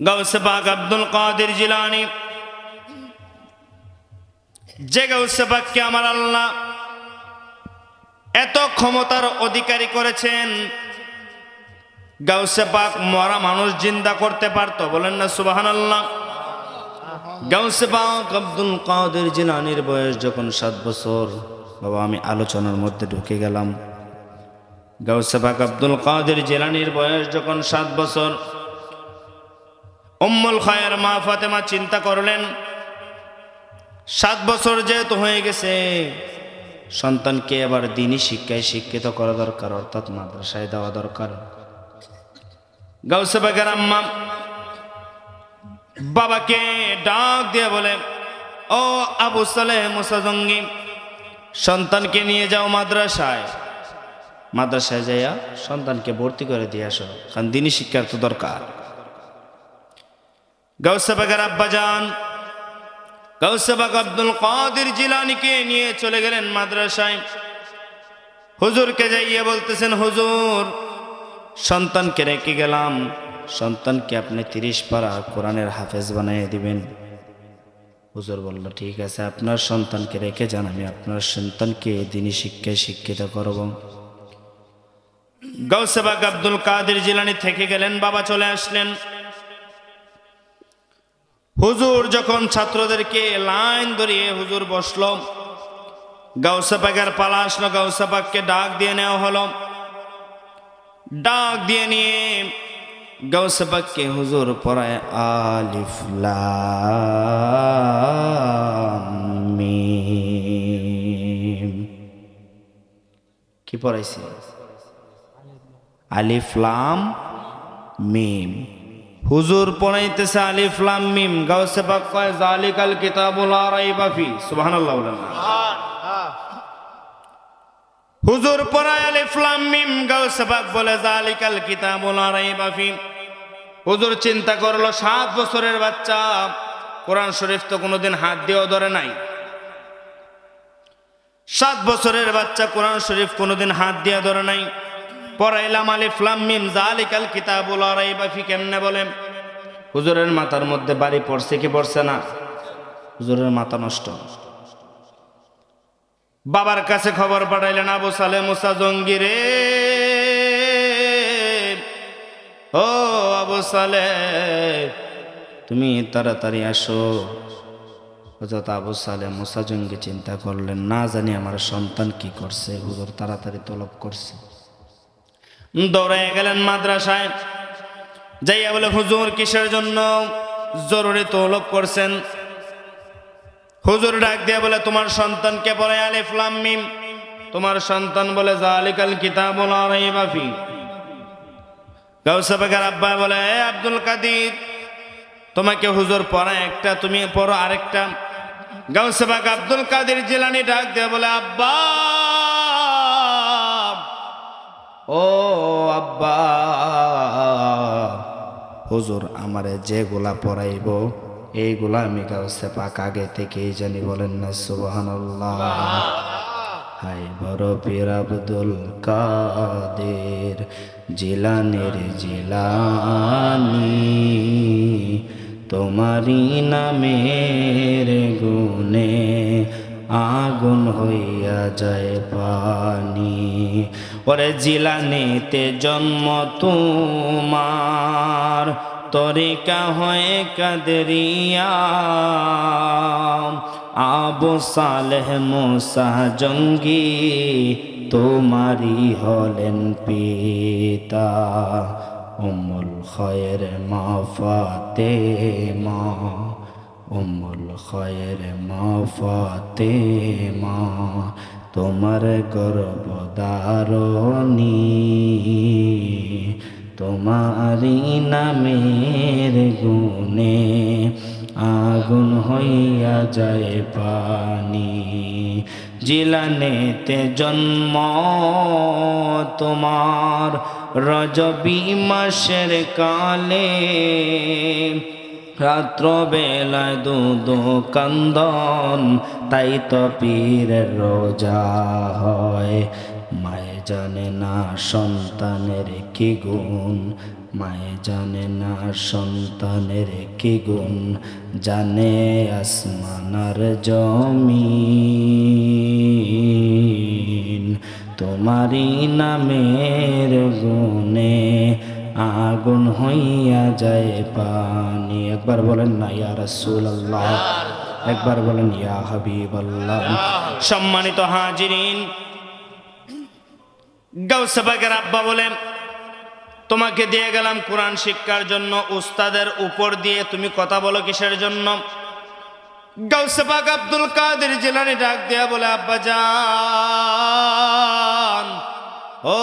গাউসে পাক আব্দুল কাদের জিলানী, যে গাউসে পাককে আমার আল্লাহ এত ক্ষমতার অধিকারী করেছেন, গাউসে পাক মরা মানুষ জিন্দা করতে পারতো, বলেন না সুবহানাল্লাহ। গাউসে পাক আব্দুল কাদের জিলানীর বয়স যখন 7 বছর, বাবা আমি আলোচনার মধ্যে ঢুকে গেলাম। গাউসে পাক আব্দুল কাদের জিলানীর বয়স যখন 7 বছর, উম্মুল খায়ের মা ফাতেমা চিন্তা করলেন 7 বছর যেহেতু হয়ে গেছে, সন্তানকে এবার দ্বীনি শিক্ষায় শিক্ষিত করা দরকার, অর্থাৎ মাদ্রাসায় দেওয়া দরকার। গাউসে পাকের আম্মা বাবাকে ডাক দিয়ে বলে, ও আবু সালেহ মুসা জঙ্গি, সন্তানকে নিয়ে যাও মাদ্রাসায়, মাদ্রাসায় যাইয়া সন্তানকে ভর্তি করে দিয়ে আসো, কারণ দ্বীনি শিক্ষার তো দরকার। গাউসে পাকের আব্বা যান গাউসে পাক আব্দুল কাদের জিলানীকে নিয়ে চলে গেলেন মাদ্রাসায়। হুজুরকে যাইয়ে বলতেছেন, হুজুর সন্তানকে রেখে গেলাম, সন্তানকে আপনি 30 পারা কোরআনের হাফেজ বানিয়ে দিবেন। হুজুর বলল, ঠিক আছে, আপনার সন্তানকে রেখে যান, আমি আপনার সন্তানকে দ্বীনি শিক্ষায় শিক্ষিত করব। গাউসে পাক আব্দুল কাদের জিলানী থেকে গেলেন, বাবা চলে আসলেন। হুজুর যখন ছাত্রদেরকে লাইন ধরিয়ে হুজুর বসলো, গাউসে পাকের পালা আসলো, গাউসে পাককে ডাক দিয়ে নেওয়া হলো। ডাক দিয়ে নিয়ে গাউসে পাককে হুজুর পড়ায় আলিফ লাম মিম। কি পড়াইছি? আলিফ লাম মিম। হুজুর পড়াইতেছে আলিফ লাম মিম, গাউসে পাক কয় যালিকাল কিতাবুল লা রাইবা ফি। সুবহানাল্লাহ বলেন না। হুজুর পড়ায় আলিফ লাম মিম, গাউসে পাক বলে যালিকাল কিতাবুল লা রাইবা ফি। হুজুর চিন্তা করলো 7 বছরের বাচ্চা, কোরআন শরীফ তো কোনোদিন হাত দিয়েও ধরে নাই। 7 বছরের বাচ্চা কোরআন শরীফ কোনোদিন হাত দিয়ে ধরে নাই, পড়াইলাম আলিফ লাম মিম যালিকাল কিতাবুল লা রাইবা ফি, কেমনে বলে? হুজুরের মাথার মধ্যে বাড়ি পড়ছে কি পড়ছে না? হুজুরের মাথা নষ্ট। বাবার কাছে খবর পাঠাইলেন, আবু সালেহ মুসা জঙ্গি রে, ও আবু সালেহ তুমি তাড়াতাড়ি আসো। হযরত আবু সালেহ মুসা জঙ্গি চিন্তা করলেন, না জানি আমার সন্তান কি করছে, হুজুর তাড়াতাড়ি তলব করছে। দৌড়ে গেলেন মাদ্রাসায়, যাইয়া বলে, হুজুর কিসের জন্য জরুরি তলব করছেন? হুজুর ডাক দিয়ে বলে, তোমার সন্তানকে পড়ে আলিফ লাম মিম। তোমার সন্তান বলে যালিকাল কিতাবুল লা রাইবা ফি। গাউসে পাকের আব্বা বলে, এ আব্দুল কাদের, তোমাকে হুজুর পড়ায় একটা, তুমি পড়ো আরেকটা। গাউসে পাক আব্দুল কাদের জিলানী ডাক দিয়ে বলে, আব্বা, ও আব্বা, হুজুর আমারে যেগুলা পড়াইব এইগুলা আমি গাউসে পাক আগে থেকেই জানি, বলেন না সুবহানাল্লাহ। হাই বড় পীর আব্দুল কাদের জিলানীর জিলানী, তোমারি নামের গুণে আগুন হইয়া যায় পানি। ওরে জিলানীতে জন্ম তোমার, তরিকা হয় কাদরিয়া। আবু সালেহ মুসা জঙ্গি তোমারি হলেন পিতা। উম্মুল খায়ের মা ফাতেমা, উম্মুল খায়ের মা ফাতেমা তোমার গর্ভধারণী, তোমারি নামের গুণে আগুন হইয়া যায় পানি। জিলানেতে জন্ম তোমার রজবী মাসের কালে, রাত্র বেলায় দুধ কান্দন, তাই তো পীরের রোজা হয়। মায়ে জানে না সন্তানের কি গুণ, মায়ে জানে না সন্তানের কি গুণ, জানে আসমানার জমিন। তোমারই নামের গুণে আগুন হইয়া যায় পানি। একবার বলেন না ইয়া রাসূলুল্লাহ, একবার বলেন ইয়া হাবিবাল্লাহ। সম্মানিত হাজিরিন, গাউসে পাকের আব্বা বলেন, তোমাকে দিয়ে গেলাম কোরআন শিক্ষার জন্য, উস্তাদের উপর দিয়ে তুমি কথা বলো কিসের জন্য? গাউসে পাক আব্দুল কাদের জিলানী ডাক দিয়া বলে, আব্বা জান, ও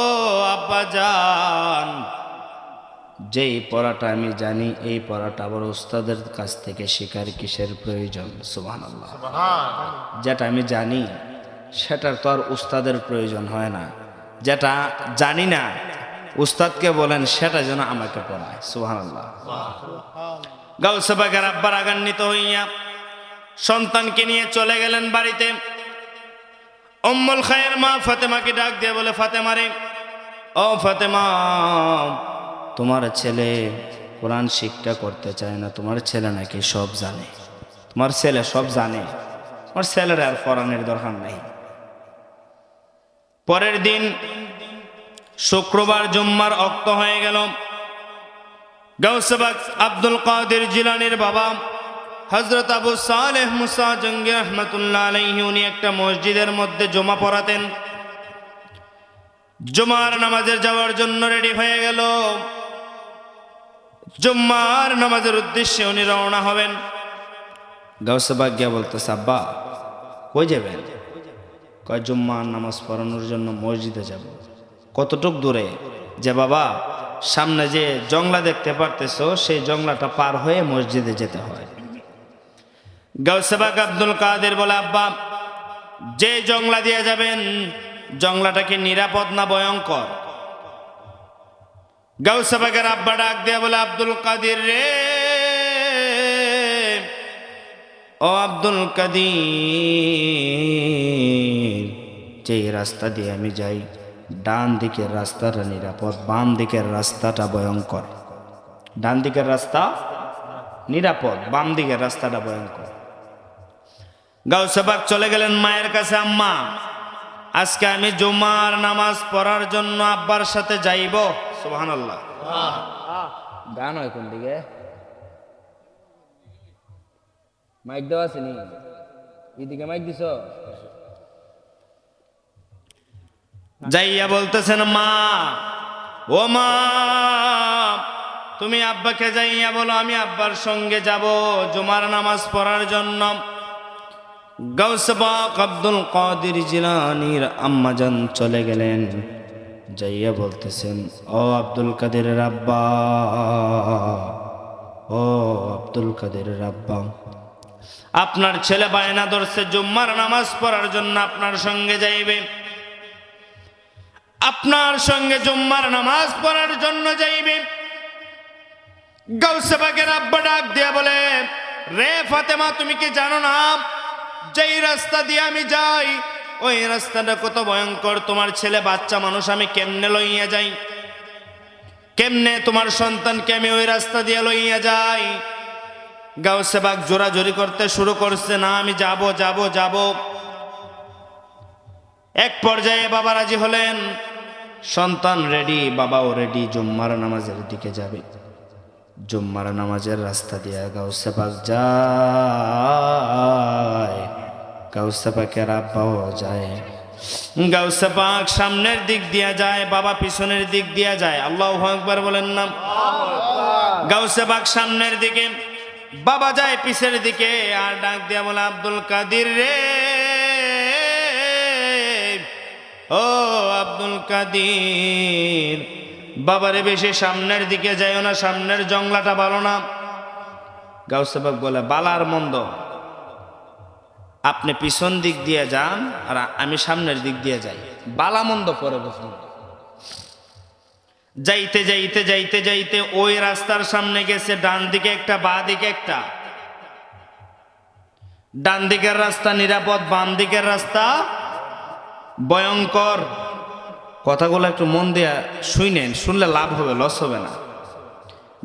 আব্বা জান, যেই পড়াটা আমি জানি এই পড়াটা আবার উস্তাদের কাছ থেকে শেখার কিসের প্রয়োজন? সুবহানাল্লাহ। যেটা আমি জানি সেটার তো আর উস্তাদের প্রয়োজন হয় না, যেটা জানি না উস্তাদকে বলেন সেটা যেন আমাকে পড়ায়। সুবহানাল্লাহ। গাউসে পাকের আব্বা রাগান্বিত হইয়া সন্তানকে নিয়ে চলে গেলেন বাড়িতে। উম্মুল খায়ের মা ফাতেমাকে ডাক দিয়ে বলে, ফাতেমা রে, ও ফাতেমা, তোমার ছেলে কোরআন শিক্ষা করতে চায় না, তোমার ছেলে নাকি সব জানে, তোমার ছেলে সব জানে, তোমার ছেলের আর কোরআনের দরকার নাই। পরের দিন শুক্রবার জুম্মার ওয়াক্ত হয়ে গেল। গাউসে পাক আব্দুল কাদের জিলানীর বাবা হযরত আবু সালেহ মুসা জঙ্গি রাহমাতুল্লাহ আলাইহি উনি একটা মসজিদের মধ্যে জুমা পড়াতেন। জুমার নামাজের যাওয়ার জন্য রেডি হয়ে গেল। জুম্মার নামাজের উদ্দেশ্যে উনি রওনা হবেন। গাউসে পাক গিয়া বলতেছে, আব্বা কই যাবেন? কয় জুম্মার নামাজ পড়ানোর জন্য মসজিদে যাব। কতটুক দূরে? যে বাবা, সামনে যে জংলা দেখতে পারতেছো সেই জংলাটা পার হয়ে মসজিদে যেতে হয়। গাউসে পাক আব্দুল কাদের বলে, আব্বা যে জংলা দিয়ে যাবেন জংলাটা কি নিরাপদ না ভয়ঙ্কর? গাউসে পাকের আব্বা ডাক দিয়ে বলে, আব্দুল কাদের রে, ও আব্দুল কাদের, যে রাস্তা দিয়ে আমি যাই ডান দিকের রাস্তাটা নিরাপদ, বাম দিকের রাস্তাটা ভয়ঙ্কর। ডান দিকের রাস্তা নিরাপদ, বাম দিকের রাস্তাটা ভয়ঙ্কর। গাউসে পাক চলে গেলেন মায়ের কাছে, আম্মা আজকে আমি জুমার নামাজ পড়ার জন্য আব্বার সাথে যাইব। সুবহানাল্লাহ। গান হয় কোন দিকে? মাইক দেওয়া আছে নি? এদিকে মাইক দিছ? যাইয়া বলতেছেন, মা, ও মা, তুমি আব্বাকে যাইয়া বলো আমি আব্বার সঙ্গে যাব জুমার নামাজ পড়ার জন্য। গাউসে পাক আব্দুল কাদের জিলানীর আম্মাজান চলে গেলেন। যাইয়া বলতেছেন, ও আব্দুল কাদেরের আব্বা, ও আব্দুল কাদেরের আব্বা, আপনার ছেলে বায়না ধরছে জুম্মার নামাজ পড়ার জন্য আপনার সঙ্গে যাইবে, আপনার সঙ্গে জুম্মার নামাজ পড়ার জন্য যাইবে। গাউসে পাকের আব্বা ডাক দিয়া বলে, রে ফাতেমা, তুমি কি জানো না যেই রাস্তা দিয়ে আমি যাই ওই রাস্তাটা কত ভয়ঙ্কর? তোমার ছেলে বাচ্চা মানুষ, আমি কেমনে লইয়া যাই? কেমনে তোমার সন্তানকে আমি ওই রাস্তা দিয়ে লইয়া যাই? গাউসে পাক জোরাজোরি করতে শুরু করছে, না আমি যাব যাব যাব। এক পর্যায়ে বাবা রাজি হলেন, সন্তান রেডি, বাবাও রেডি, জুম্মার নামাজের দিকে যাবে। জুম্মার নামাজের রাস্তা দিয়ে গাউসে পাক যায়, গাউসে পাকের আব্বাও যায়। গাউসে পাক সামনের দিক দিয়া যায়, বাবা পিছনের দিক দিয়া যায়। আল্লাহু আকবার বলেন না? গাউসে পাক সামনের দিকে, বাবা যায় পিছের দিকে। আর ডাক দিয়া বলে, আব্দুল কাদের রে, ও আব্দুল কাদের, বাবারে বেশি সামনের দিকে যাইও না, সামনের জংলাটা ভালো না। গাউসে পাক বলে, বালার মন্দ আপনি পিছন দিক দিয়ে যান আর আমি সামনের দিক দিয়ে যাই, বালা মন্দ পরে বসুন। যাইতে যাইতে যাইতে যাইতে ওই রাস্তার সামনে গেছে, ডান দিকে একটা বাঁ দিকে একটা। ডান দিকের রাস্তা নিরাপদ, বাম দিকের রাস্তা ভয়ঙ্কর। কথাগুলো একটু মন দিয়ে শুনেন, শুনলে লাভ হবে, লস হবে না।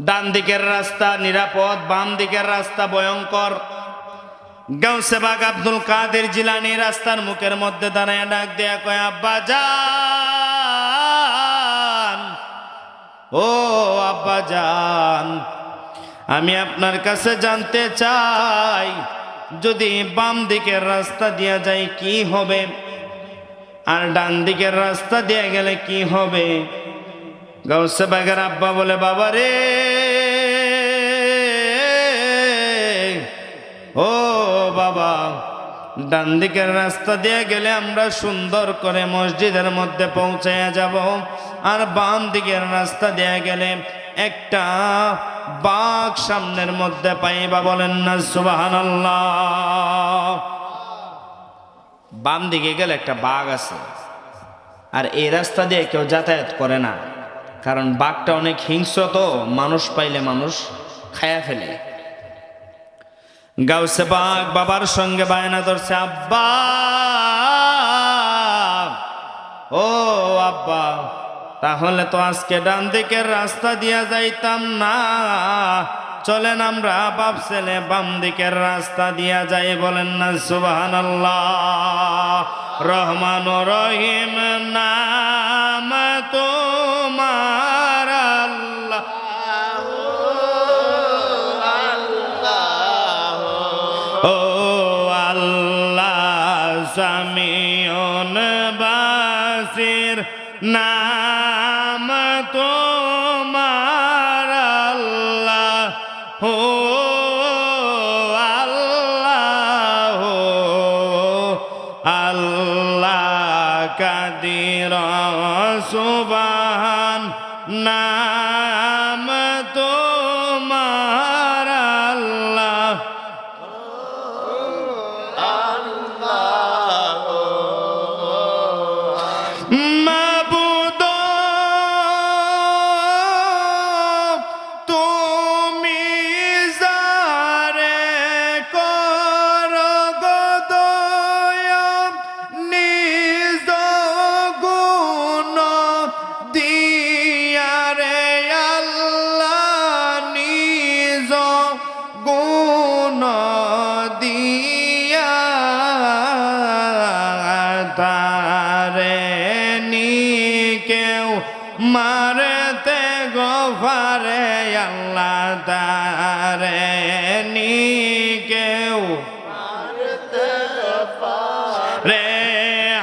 ডান দিকের রাস্তা নিরাপদ, বাম দিকের রাস্তা ভয়ঙ্কর। গাউসে বাগ আব্দুল কাদের জিলানী রাস্তার মুখের মধ্যে দাঁড়ায় ডাক দেয়া কয়, আব্বাজান, ও আব্বাজান, আমি আপনার কাছে জানতে চাই, যদি বাম দিকের রাস্তা দিয়া যায় কি হবে, আর ডান দিকের রাস্তা দিয়ে গেলে কি হবে? গাউসে বাগের আব্বা বলে, বাবা রে, ও বাবা, ডান দিকের রাস্তা দিয়ে গেলে আমরা সুন্দর করে মসজিদের মধ্যে পৌঁছায়া যাব, আর বাম দিকের রাস্তা দিয়ে গেলে একটা বাঘ সামনের মধ্যে পাইবা। বলেন না সুবহানাল্লাহ। বাম দিকে গেলে একটা বাঘ আছে, আর এই রাস্তা দিয়ে কেউ যাতায়াত করে না, কারণ বাঘটা অনেক হিংস্র, তো মানুষ পাইলে মানুষ খায়া ফেলে। গাউসে বাগ বাবার সঙ্গে বায়না ধরছে, আব্বা, ও আব্বা, তাহলে তো আজকে ডান দিকের রাস্তা দিয়া যাইতাম না, চলেন আমরা বাপ ছেলে বাম দিকের রাস্তা দিয়া যাই। বলেন না সুবহানাল্লাহ। রহমান রহিম নাম তোমার আল্লাহ, ও আল্লাহ সামিউন বাসির নাম তোমার আল্লাহ, ও আল্লাহ, আল্লাহ কাদির সুবহান নাম তোমার আল্লাহ। মাবুদ তুমি যারে কর গো দয়া, নিজ গুণ দিয়া রে আল্লাহ, নিজ গুণ দিয়া তারে নি কেউ মারতে গোফারে আল্লাহ, তারে নি কেউ রে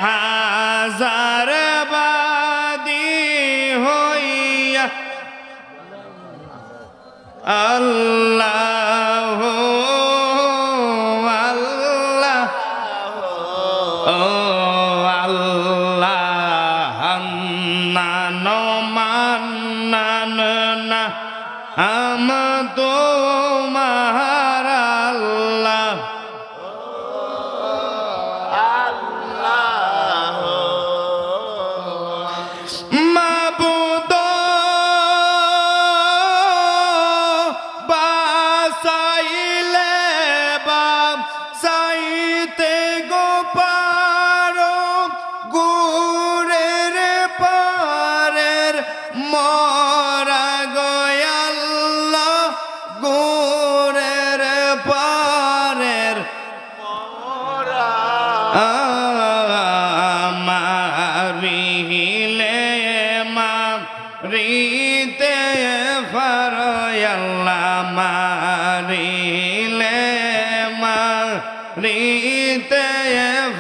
হাজার বাদী হইয়া আল্লাহ, আল্লাহ, ও আল্লাহ, হান্নান মান্নান না আম তোমার আল্লাহ, মাবুদ বাসাইলে বাসাইতে গো পারো, গুরের পারের মরা গয়াল্লাহ, গুরের পারের মারিলে মারিতে ফারয়াল্লাহ, মারিলে মারিতে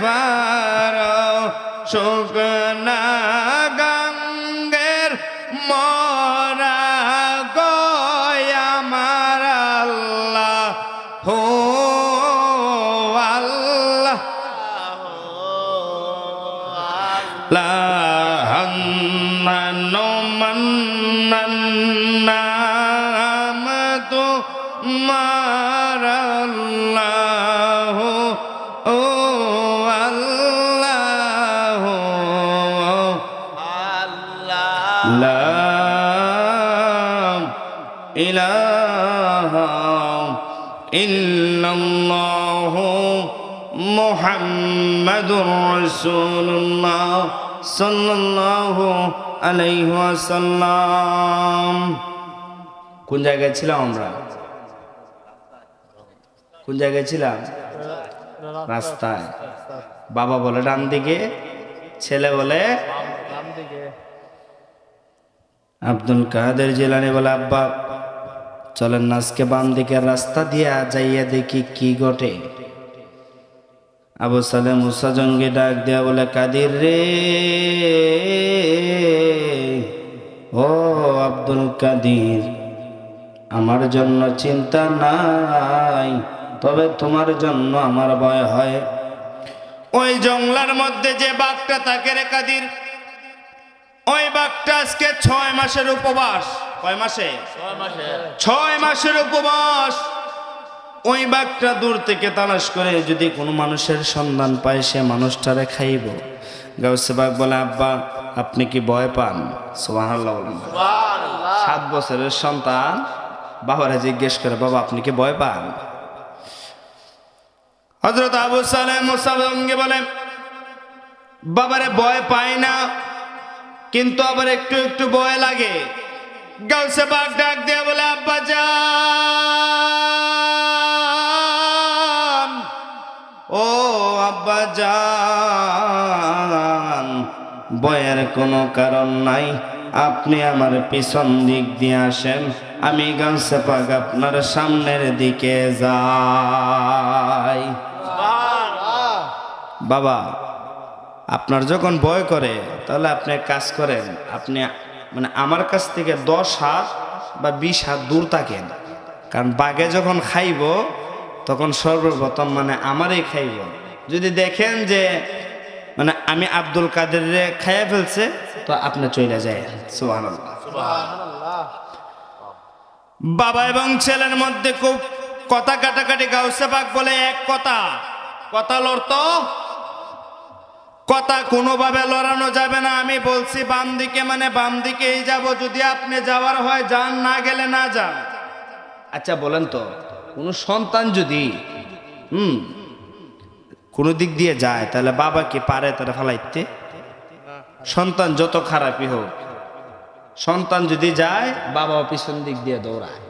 ফার শুকনা গঙ্গের মরা গয়া আমার আল্লাহ, হো আল্লাহ, লাহান্নানো মান্নান নাম তোমার আল্লাহ, ও আল্লাহ, লা ইলাহা ইল্লাল্লাহ মুহাম্মাদুর রাসূলুল্লাহ সাল্লাল্লাহু আলাইহি ওয়াসাল্লাম। কোন জায়গায় ছিলাম আমরা? কোন জায়গায় ছিলাম? রাস্তায়। বাবা বলে ডান দিকে, ছেলে বলে আব্দুল কাদের জিলানী বলে আব্বা চলেন না আজকে বাম দিকের রাস্তা দিয়া যাইয়া দেখি কি ঘটে। আবু সালে মুসা জঙ্গি ডাক দিয়া বলে কাদির রে, ও আব্দুল কাদির, আমার জন্য চিন্তা নাই, তবে তোমার জন্য আমার ভয় হয়। ওই জঙ্গলার মধ্যে যে বাঘটা থাকে রে কাদির, ওই বাঘটা আজকে 6 মাসের উপবাস। কয় মাসে? 6 মাসের উপবাস। ওই বাঘটা দূর থেকে তালাশ করে যদি কোনো মানুষের সন্ধান পায় সে মানুষটারে খাইব। গাউসে বাঘ বলে আব্বা আপনি কি ভয় পান? সুবহানাল্লাহ বলেন। 7 বছরের সন্তান বাবারে জিজ্ঞেস করে বাবা আপনি কি ভয় পান? হযরত আবু সালেহ মুসা জঙ্গি বলে বাবারে ভয় পাই না, কিন্তু আবার একটু একটু ভয় লাগে। গাউসে বাঘ ডাক দিয়ে বলে আব্বা জান, ও আব্বা জান, ভয়ের কোনো কারণ নাই, আপনি আমার পিছন দিক দিয়ে আসেন, আমি গাউসে বাঘ আপনার সামনের দিকে যাই। বাবা আপনার যখন ভয় করে তাহলে আপনি কাজ করেন, আপনি মানে আমার কাছ থেকে 10 হাত বা 20 হাত দূর থাকেন, কারণ বাঘে যখন খাইব তখন সর্বপ্রথম মানে আমারই খাইব। যদি দেখেন যে মানে আমি আব্দুল কাদেরে খাইয়া ফেলছে তো আপনি চলে যায়। সুবহানাল্লাহ। বাবা এবং ছেলের মধ্যে খুব কথা কাটাকাটি। গাউসে বাঘ বলে এক কথা লড়তো, কথা কোনোভাবে লড়ানো যাবে না। আমি বলছি বাম দিকে মানে বাম দিকেই যাব, যদি আপনি যাওয়ার হয় যান, না গেলে না যান। আচ্ছা বলেন তো কোনো সন্তান যদি কোনো দিক দিয়ে যায় তাহলে বাবা কি পারে তারা ফালাইতে? সন্তান যত খারাপই হোক, সন্তান যদি যায় বাবাও পিছন দিক দিয়ে দৌড়ায়।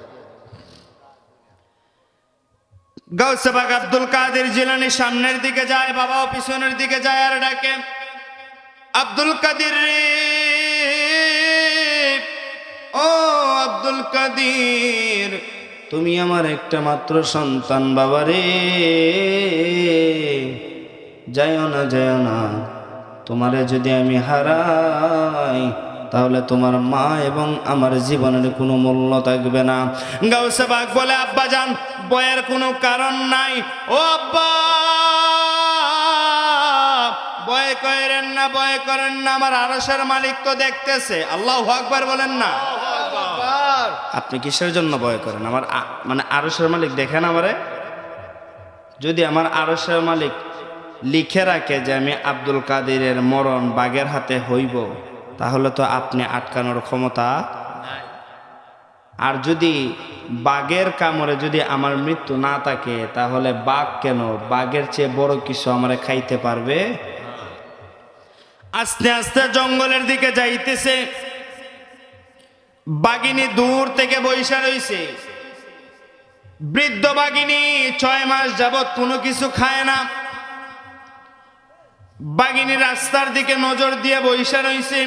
গাউসে বাঘ আব্দুল কাদের জিলানী সামনের দিকে যায়, বাবাও পিছনের দিকে যায় আর ডাকে আব্দুল কাদের রে, ও আব্দুল কাদের, তুমি আমার একটা মাত্র সন্তান বাবা রে, যাইও না, তোমারে যদি আমি হারাই তাহলে তোমার মা এবং আমার জীবনের কোনো মূল্য থাকবে না। গাউসে বাঘ বলে আব্বা জান ভয়ের কোনো কারণ নাই, ও আব্বা ভয় করেন না, আমার আরশের মালিক তো দেখতেছে। আল্লাহু আকবার বলেন না। আপনি কিসের জন্য ভয় করেন? আমার মানে আরশের মালিক দেখেন আমারে। যদি আমার আরশের মালিক লিখে রাখে যে আমি আব্দুল কাদেরের মরণ বাঘের হাতে হইব, তাহলে তো আপনি আটকানোর ক্ষমতা। আর যদি বাঘের কামড়ে যদি আমার মৃত্যু না থাকে তাহলে বাঘ কেন, বাঘের চেয়ে বড় কিছু আমারে খাইতে পারবে? আস্তে আস্তে জঙ্গলের দিকে যাইতেছে। বাঘিনী দূর থেকে বইসা রইছে। বৃদ্ধ বাঘিনী 6 মাস যাবৎ কোনো কিছু খায় না। বাঘিনী রাস্তার দিকে নজর দিয়ে বইসা রইছে।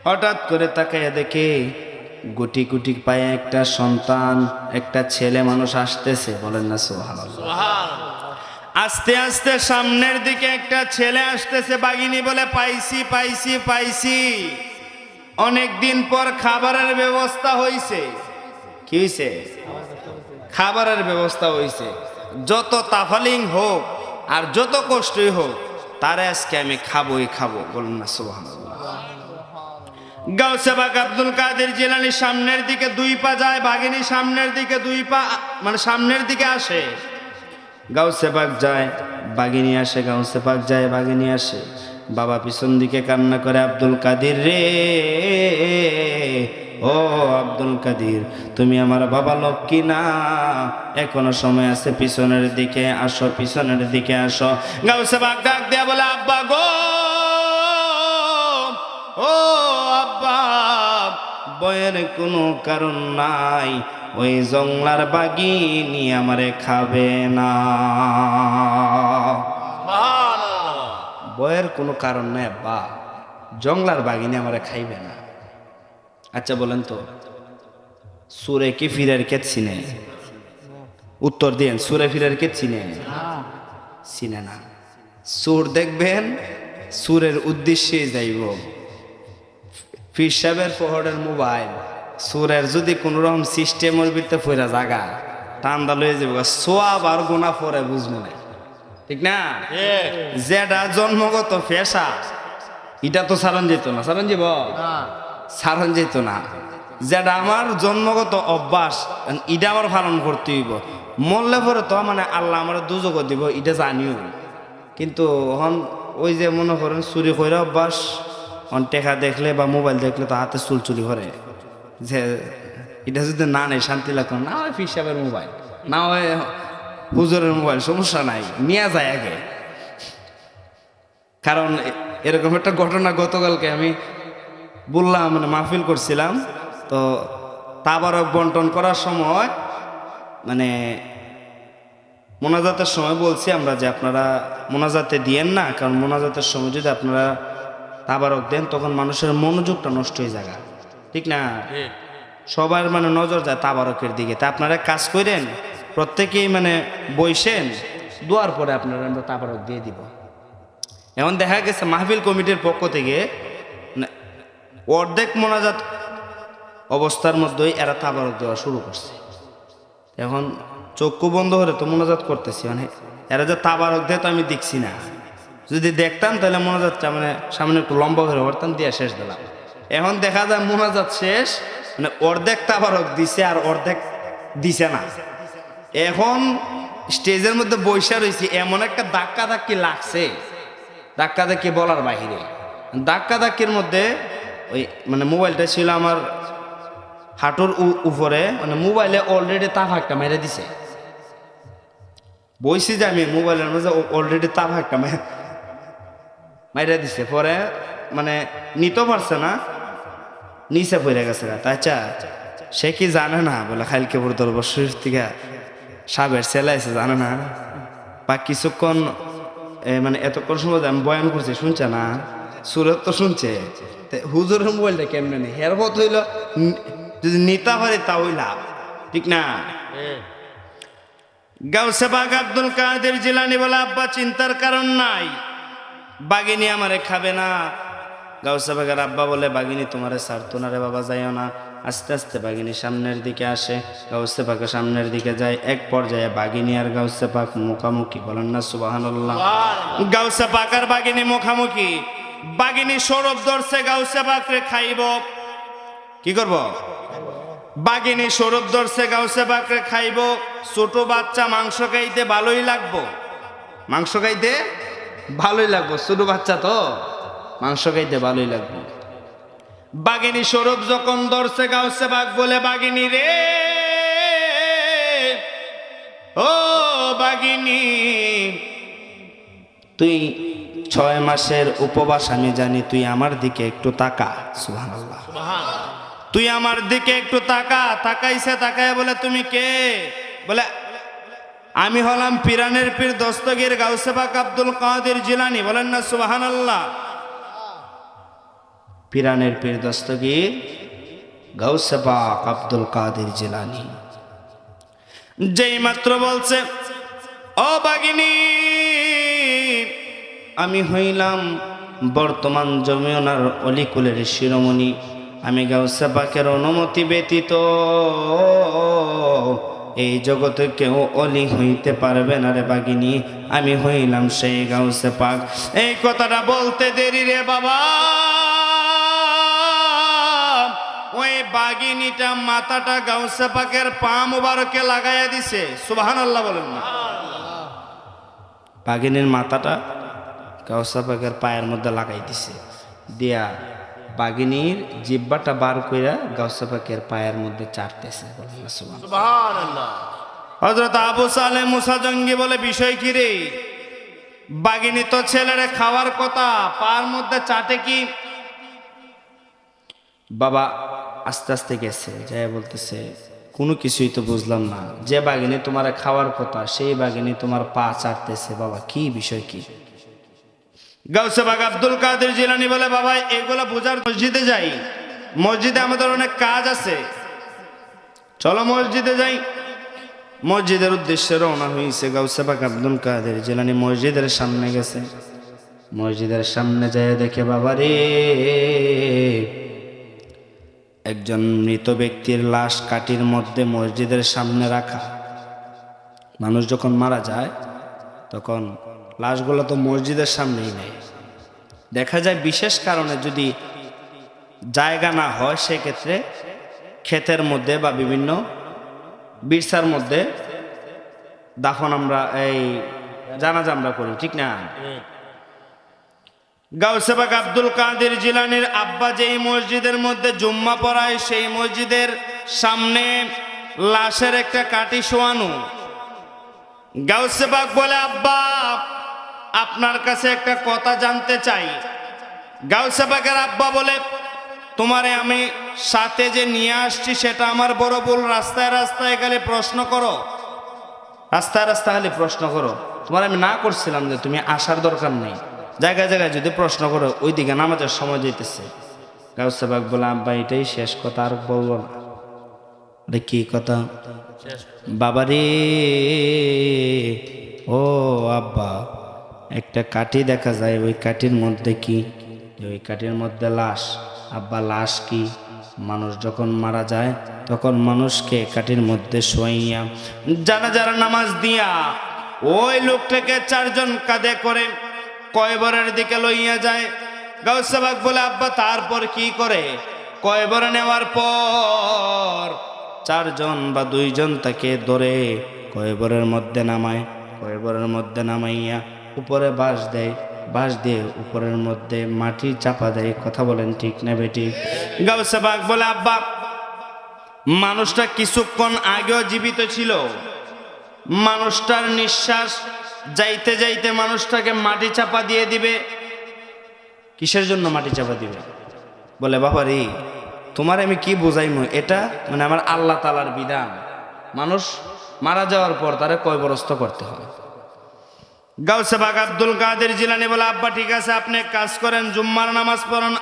হঠাৎ করে তাকাইয়া দেখে গুটি গুটি পায়ে একটা সন্তান, একটা ছেলে মানুষ আসতেছে। বলেন না সুবহানাল্লাহ। আস্তে আস্তে সামনের দিকে একটা ছেলে আসতেছে। বাঘিনী বলে পাইছি, অনেকদিন পর খাবারের ব্যবস্থা হইছে। কি হইছে? খাবারের ব্যবস্থা হইছে। যত তাফালিং হোক আর যত কষ্টই হোক তারে আজকে আমি খাবোই খাবো। বলেন না সুবহানাল্লাহ। গাউসে বাঘ আব্দুল কাদের জিলানী সামনের দিকে 2 পা যায়, বাঘিনী সামনের দিকে 2 পা মানে সামনের দিকে আসে। গাউসে বাঘ যায়, বাঘিনী আসে, গাউসে বাঘ যায়, বাঘিনী আসে। বাবা পিছন দিকে কান্না করে আব্দুল কাদের রে, ও আব্দুল কাদের, তুমি আমার বাবা লক্ষ্মী না, এখনো সময় আছে, পিছনের দিকে আসো, পিছনের দিকে আসো। গাউসে বাঘ ডাক দেয়া বলে আব্বা গো, ও আব্বা, বয়ের কোনো কারণ নাই, ওই জংলার বাগিনী আমারে খাবে না। বয়ের কোনো কারণ নাই আব্বা, জংলার বাগিনী আমারে খাইবে না। আচ্ছা বলেন তো, সুরে কি ফিরের কে চিনে? উত্তর দিন, সুরে ফিরের কে চিনে? চিনে না। সুর দেখবেন সুরের উদ্দেশ্যে যাইব। পীর সাহেবের পহরের মোবাইল সুরের যদি কোন রকম সিস্টেমের ভিতরে ফইরা জাগা টান্দা লয়ে যাবে, সোয়াব আর গুনাহ পরে বুঝবো না, ঠিক না? যেটা জন্মগত পেশা এটা তো সারণ যেত না, সারণ যাব সারণ যেত না। যেটা আমার জন্মগত অভ্যাস এটা আমার পালন করতে হইব। মরলে পরে তো মানে আল্লাহ আমার দুজক দিব এটা জানিও, কিন্তু হন ওই যে মনে করেন চুরি করে অভ্যাস, টেকা দেখলে বা মোবাইল দেখলে তো হাতে চুল চুরি করে, যে এটা যদি না নেই শান্তি লাগতো না, হয় পীর সাহেবের মোবাইল, না হয় হুজুরের মোবাইল, সমস্যা নাই, নিয়ে যায় আগে। কারণ এরকম একটা ঘটনা গতকালকে আমি বললাম, মানে মাহফিল করছিলাম তো, তাবারক বন্টন করার সময় মানে মোনাজাতের সময় বলছি আমরা যে আপনারা মোনাজাতে দিয়েন না, কারণ মোনাজাতের সময় যদি আপনারা তাবারক দেন তখন মানুষের মনোযোগটা নষ্ট হয়ে যায়, ঠিক না? সবার মানে নজর যায় তাবারকের দিকে। তা আপনারা কাজ করেন, প্রত্যেকেই মানে বইসেন, দোয়ার পরে আপনারা আমরা তাবারক দিয়ে দিব। এখন দেখা গেছে মাহফিল কমিটির পক্ষ থেকে অর্ধেক মোনাজাত অবস্থার মধ্যেই এরা তাবারক দেওয়া শুরু করছে। এখন চক্ষু বন্ধ হলে তো মোনাজাত করতেছি, মানে এরা যে তাবারক দেয় তো আমি দেখছি না। যদি দেখতাম তাহলে মোনাজাতটা মানে সামনে একটু লম্বা করে পড়তাম, দিয়ে শেষ দিলাম। এখন দেখা যায় মোনাজাত শেষ, মানে অর্ধেক তাবারক দিছে আর অর্ধেক দিছে না। এখন স্টেজের মধ্যে বৈশা রয়েছে, এমন একটা ধাক্কা ধাক্কি লাগছে, ধাক্কা ধাক্কি বলার বাহিরে। ধাক্কা ধাক্কির মধ্যে ওই মানে মোবাইলটা ছিল আমার হাঁটুর উপরে, মানে মোবাইলে অলরেডি তাপ একটা মেরে দিছে। বইছি যে আমি মোবাইলের মধ্যে অলরেডি তাপ একটা মেরে দিছে, পরে মানে নিতে পারছে না, নিচে পড়ে গেছে। আচ্ছা সে কি জানে না বলে খাইলকে পড়ে তোর শরীর থেকে সাবের সেলাইছে, জানে না? বা কিছুক্ষণ মানে এতক্ষণ সময় আমি বয়ান করছি, শুনছে না? সুরত তো শুনছে, হুজুরের মোবাইলটা কেমনে নেই হের পথ হইল, যদি নিতে পারে তা ওই লাভ, ঠিক না? গাউসে পাক আব্দুল কাদের জিলানী বলে, আব্বা চিন্তার কারণ নাই, বাগিনী আমারে খাবে না। গাউসে পাকের আব্বা বলে, বাগিনী তোমারে ছাড়তো না রে বাবা, যাইও না। আস্তে আস্তে বাগিনী সামনের দিকে আসে, গাউসে পাকে সামনের দিকে যায়। এক পর্যায়ে বাগিনী আর গাউসে পাক মুখামুখি, বলেন না সুবহানাল্লাহ। গাউসে পাক আর বাগিনী মুখামুখি, বাগিনী সৌরভ ধরছে গাউসে পাকরে খাইব। কি করব? বাগিনী সৌরভ ধরছে গাউসে পাকরে খাইব। ছোট বাচ্চা মাংস খাইতে ভালোই লাগবো, মাংস খাইতে ভালোই লাগবো, ছোট বাচ্চা তো মাংস খাইতে ভালোই লাগবে। বাগিনী সৌরভ যখন ধরছে, গাউসে পাক বলে, বাগিনী রে, ও বাগিনী, তুই 6 মাসের উপবাস আমি জানি, তুই আমার দিকে একটু তাকা। সুবহানাল্লাহ, তুই আমার দিকে একটু তাকা। তাকাইছে, তাকায় বলে, তুমি কে? বলে, আমি হলাম পিরানের পীর দস্তগীর গাউসে পাক আব্দুল কাদের জিলানী। বলেন না সুবহানাল্লাহ। পিরানের পীর দস্তগীর গাউসে পাক আব্দুল কাদের জিলানী। যেই মাত্র বলছে, ও বাগিনী, আমি হইলাম বর্তমান জমিয়নার অলিকুলের শিরোমণি, আমি গাউসে পাকের অনুমতি ব্যতীত এই জগতে কেউ অলি হইতে পারবে না রে বাগিনী, আমি হইলাম সেই গাউসে পাক। এই কথাটা বলতে দেরি রে বাবা, ওই বাগিনীটা মাথাটা গাউসে পাকের পা মুবারকে লাগাইয়া দিছে। সুবহানাল্লাহ বলেন না। বাগিনীর মাথাটা গাউসে পাকের পায়ের মধ্যে লাগাই দিছে, দিয়া বাগিনীর জিব্বাটা বার কইরা গাউসে পাকের পায়ের মধ্যে চাটতেছে। সুবহানাল্লাহ। হযরত আবু সালেহ মুসা জঙ্গি বলে, বিষয় কি রে? বাগিনী তো ছেলেরে খাওয়ার কথা, পায়ের মধ্যে চাটে কি? বাবা আস্তে আস্তে গেছে, যাই বলতেছে কোনো কিছুই তো বুঝলাম না, যে বাঘিনী তোমার খাওয়ার কথা সেই বাঘিনী তোমার পা চাটতেছে, বাবা কি বিষয় কি? গাউসে বাগ আব্দুল কাদের জিলানী বলে, বাবা এগুলো বোঝার মসজিদে যাই, মসজিদে আমাদের অনেক কাজ আছে, চলো মসজিদে যাই। মসজিদের উদ্দেশ্যে রওনা হয়েছে। গাউসে বাগ আব্দুল কাদের জিলানী মসজিদের সামনে গেছে। মসজিদের সামনে যায় দেখে, বাবা রে, একজন মৃত ব্যক্তির লাশ কাঠির মধ্যে মসজিদের সামনে রাখা। মানুষ যখন মারা যায় তখন লাশগুলো তো মসজিদের সামনেই নেয়। দেখা যায় বিশেষ কারণে যদি জায়গা না হয় সেক্ষেত্রে ক্ষেতের মধ্যে বা বিভিন্ন বিরসার মধ্যে দাফন আমরা এই জানাজা আমরা করি, ঠিক না? গাউসে বাগ আব্দুল কাদের জিলানীর আব্বা যেই মসজিদের মধ্যে জুম্মা পড়ায় সেই মসজিদের সামনে লাশের একটা কাঠি শোয়ানো। গাউসে বাগ বলে, আব্বা আপনার কাছে একটা কথা জানতে চাই। গাউসে বাগের আব্বা বলে, তোমারে আমি সাথে যে নিয়ে আসছি সেটা আমার বড় ভুল, রাস্তায় রাস্তায় গেলে প্রশ্ন করো, রাস্তায় রাস্তায় গেলে প্রশ্ন করো। তোমার আমি না করছিলাম যে তুমি আসার দরকার নেই, জায়গায় জায়গায় যদি প্রশ্ন করো ওইদিকে নামাজের সময় যেতেছে। গাউসে বাগ বলে, আব্বা এটাই শেষ কথা, আর বলবো না। কি কথা? বাবারে, ও আব্বা, একটা কাঠি দেখা যায়, ওই কাঠির মধ্যে কি? ওই কাঠির মধ্যে লাশ। আব্বা লাশ কি? মানুষ যখন মারা যায় তখন মানুষকে কাঠির মধ্যে শোয়াইয়া জানাজার নামাজ দিয়া ওই লোকটাকে চারজন কাঁধে করে কয়বরের দিকে লইয়া যায়। গাউসে বাগ বলে, আব্বা তারপর কি করে? কয়বরে নেওয়ার পর চারজন বা দুইজন তাকে ধরে কয়বরের মধ্যে নামায়, কয়বরের মধ্যে নামাইয়া উপরে বাঁশ দেয়, বাঁশ দিয়ে উপরের মধ্যে মাটি চাপা দেয়। কথা বলেন ঠিক না বেটি? গাউসে বাগ বলে, আব্বা মানুষটা কিছুক্ষণ আগেও জীবিত ছিল, মানুষটার নিঃশ্বাস যাইতে যাইতে মানুষটাকে মাটি চাপা দিয়ে দিবে। কিসের জন্য মাটি চাপা দিবে? বলে, বাবা রে, তোমার আমি কি বোঝাইমু, এটা মানে আমার আল্লাহ তাআলার বিধান, মানুষ মারা যাওয়ার পর তারে কয়বরস্ত করতে হয়। গাউসে বাগ আব্দুল কাদের জিলানী বলে, আব্বা ঠিক আছে, আপনি এক কাজ করেন, জুম্মার নামাজ পড়ান,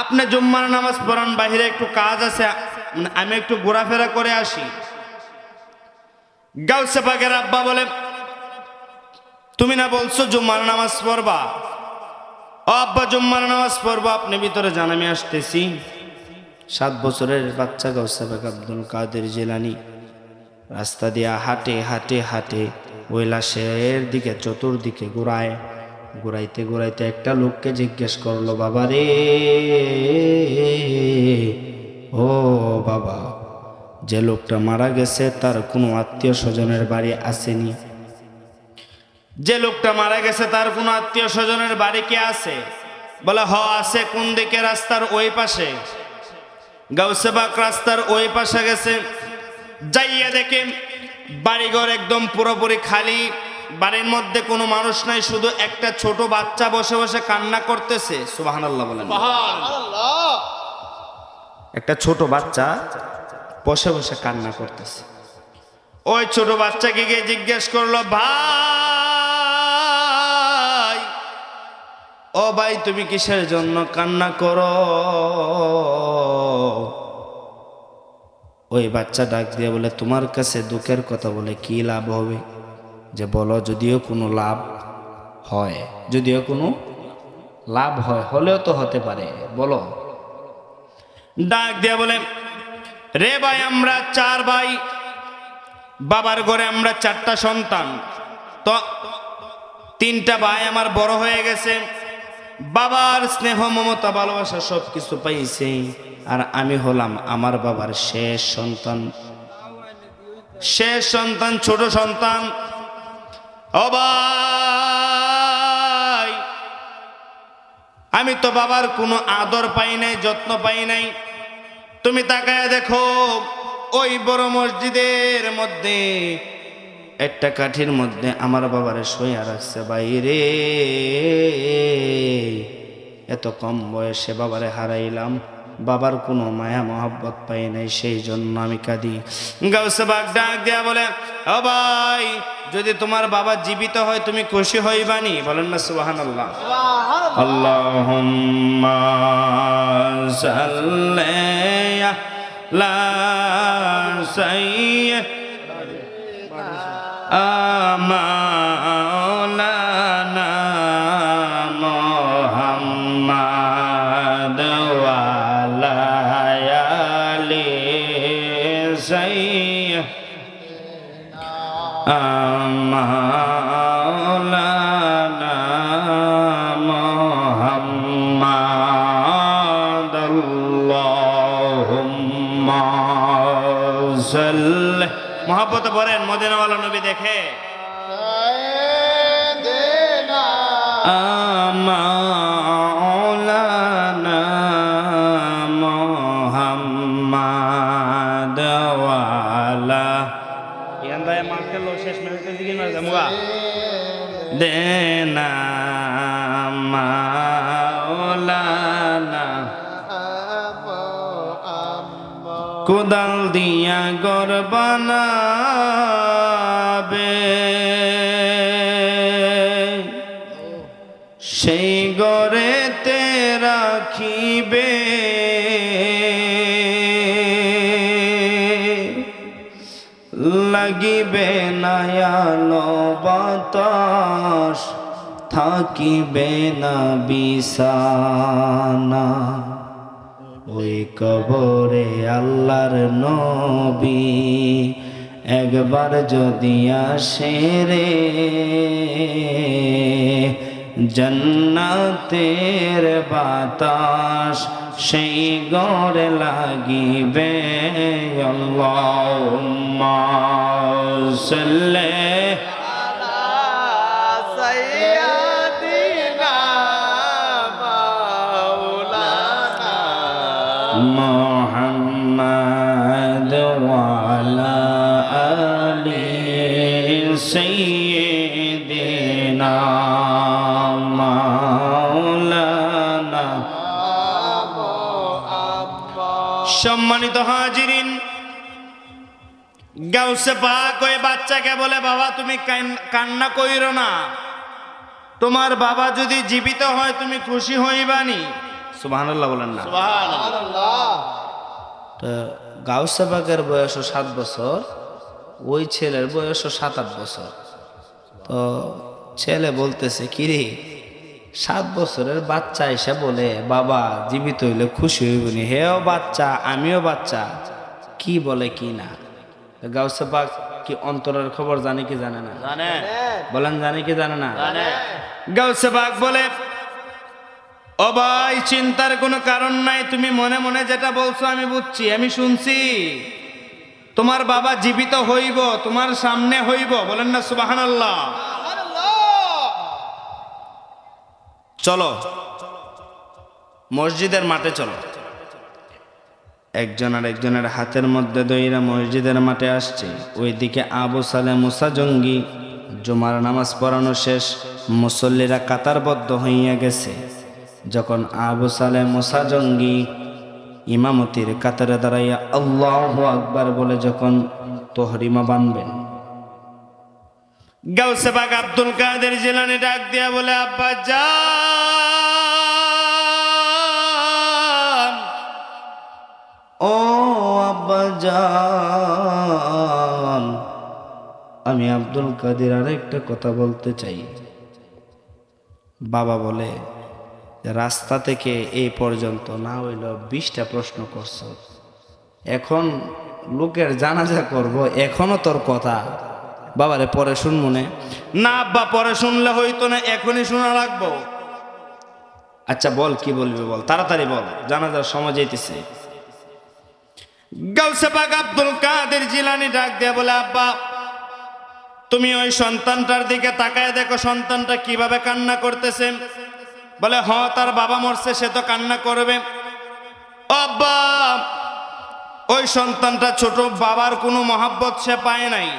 আপনি জুম্মার নামাজ পড়ান, বাহিরে একটু কাজ আছে, আমি একটু ঘোরাফেরা করে আসি। গাউসে বাগের আব্বা বলে, তুমি না বলছো জুম্মার নামাজ পড়বা? ও আব্বা, জুম্মার নামাজ পড়বো, আপনি ভিতরে যান, আমি আসতেছি। 7 বছরের বাচ্চা গাউসে বাগ আব্দুল কাদের জিলানী রাস্তা দিয়া হাঁটে হাঁটে হাঁটে ওই লাশের দিকে চতুর্দিকে ঘুরায়। ঘুরাইতে ঘুরাইতে একটা লোককে জিজ্ঞেস করলো, বাবা রে, ও বাবা, যে লোকটা মারা গেছে তার কোনো আত্মীয় স্বজনের বাড়ি আসেনি? যে লোকটা মারা গেছে তার কোনো আত্মীয় স্বজনের বাড়ি কি আছে? বলে, হ আছে। কোন দিকে? রাস্তার ওই পাশে। গাউসে বাগ রাস্তার ওই পাশে গেছে, যাইয়া দেখে বাড়িঘর একদম পুরোপুরি খালি, বাড়ির মধ্যে কোনো মানুষ নাই, শুধু একটা ছোট বাচ্চা বসে বসে কান্না করতেছে। সুবহানাল্লাহ বলেন। একটা ছোট বাচ্চা বসে বসে কান্না করতেছে। ওই ছোট বাচ্চাকে গিয়ে জিজ্ঞেস করলো, ভাই, ও ভাই, তুমি কিসের জন্য কান্না করো? ওই বাচ্চা ডাক দিয়ে বলে, তোমার কাছে দুঃখের কথা বলে কি লাভ হবে? যে বলো, যদিও কোনো লাভ হয়, যদিও কোনো লাভ হয়, হলেও তো হতে পারে, বলো। ডাক দিয়ে বলে, রে ভাই, আমরা 4 ভাই, বাবার ঘরে আমরা 4টা সন্তান, তো 3টা ভাই আমার বড় হয়ে গেছে, বাবার স্নেহ মমতা ভালোবাসা সব কিছু পাইছে, আর আমি হলাম আমার বাবার শেষ সন্তান, শেষ সন্তান, ছোট সন্তান। ও ভাই, আমি তো বাবার কোনো আদর পাই নাই, যত্ন পাই নাই। তুমি তাকায় দেখো, ওই বড় মসজিদের মধ্যে একটা কাঠির মধ্যে আমার বাবারে শোয়া রাখছে। বাইরে এত কম বয়সে বাবারে হারাইলাম, বাবার কোনো মায়া মহব্বত পাই নাই, সেই জন্য আমি কাঁদি। গাউসে পাক ডাক দিয়া বলে, ও ভাই, যদি তোমার বাবা জীবিত হয় তুমি খুশি হইবানি? বলেন না সুবহানাল্লাহ। আল্লাহুম্মা সাল্লি আলা সাইয়্যিদিনা মাওলানা মুহাম্মাদ ওয়া আলা আলি সাইয়্যিদিনা মাওলানা মুহাম্মাদ আল্লাহুম্মা সাল্লি। মহব্বত পড়েন, মদিনাওয়ালা নবী দেখে। মাওলানা মুহাম্মাদ ওয়া আলা ইয়ান্দায় মাকে লো শেষ মিনিটে দিকে না জামুগা দেনা মাওলানা কোদাল দিয়া গর বানাবে, সেই গরেতে রাখিবে লাগিবে না আলো বাতাস, থাকিবে না বিছানা। ওই কবরে আল্লাহর নবী একবার যদি আসে রে, জান্নাতের বাতাস সেই ঘরে লাগিবে। আল্লাহুম্মা সাল্লি আলা সাইয়্যিদিনা মাওলানা মুহাম্মাদ ওয়া আলা আলি সাইয়্যিদিনা মাওলানা। সম্মানিত হাজিরিন, গাউসে পাক ওই বাচ্চাকে বলে, বাবা তুমি কান্না কইরো না, তোমার বাবা যদি জীবিত হয় তুমি খুশি হইবানি? সুবহানাল্লাহ বলেন না। সুবহানাল্লাহ। তো গাউসে পাকের বয়স 7 বছর, ওই ছেলের বয়স 7-8 বছর। তো ছেলে বলতেছে, কিরে 7 বছরের বাচ্চা এসে বলে বাবা জীবিত হইলে খুশি হইবনি? হেও বাচ্চা, আমিও বাচ্চা, কি বলে কি না। গাউসে পাক কি অন্তরের খবর জানে কি জানে না? জানে। বলেন জানে কি জানে না? জানে। গাউসে পাক বলে, ও ভাই চিন্তার কোনো কারণ নাই, তুমি মনে মনে যেটা বলছো আমি বুঝছি, আমি শুনছি। তোমার বাবা জীবিত হইব, তোমার সামনে হইব। বলেন না সুবহানাল্লাহ। চলো মসজিদের মাঠে চলো। একজন আর একজনের হাতের মধ্যে দইরা মসজিদের মাঠে আসছে। ওইদিকে আবু সালে মুসা জঙ্গি, জুমার নামাজ পড়ানো শেষ, মুসল্লিরা কাতারবদ্ধ হইয়া গেছে। যখন আবু সালে মুসা জঙ্গি ইমামতির কাতারে দাঁড়াইয়া আল্লাহু আকবার বলে যখন তহরিমা বানবেন, গাউসে পাক আব্দুল কাদের জিলানী ডাক দিয়া বলে, আব্বা জান, ও আব্বা জান, আমি আব্দুল কাদের আরেকটা কথা বলতে চাই। বাবা বলে, রাস্তা থেকে এই পর্যন্ত না হইল 20টা প্রশ্ন করছ, এখন লোকের জানাজা করব, এখনো তোর কথা বাবারে পরে শুনবো না? আব্বা পরে শুনলে হইতো না, এখনই শোনা লাগবো। আচ্ছা বল, কি বলবি বল, তাড়াতাড়ি বল, জানাজার সময় যাইতেছে। গাউসে পাক আব্দুল কাদের জিলানী ডাক দিয়া বলে, আব্বা তুমি ওই সন্তানটার দিকে তাকায় দেখো, সন্তানটা কিভাবে কান্না করতেছে। বলে, হ তার বাবা মরছে, সে তো কান্না করবে। আব্বা ওই সন্তানটা ছোট, বাবার কোনো মহাব্বত সে পায় নাই।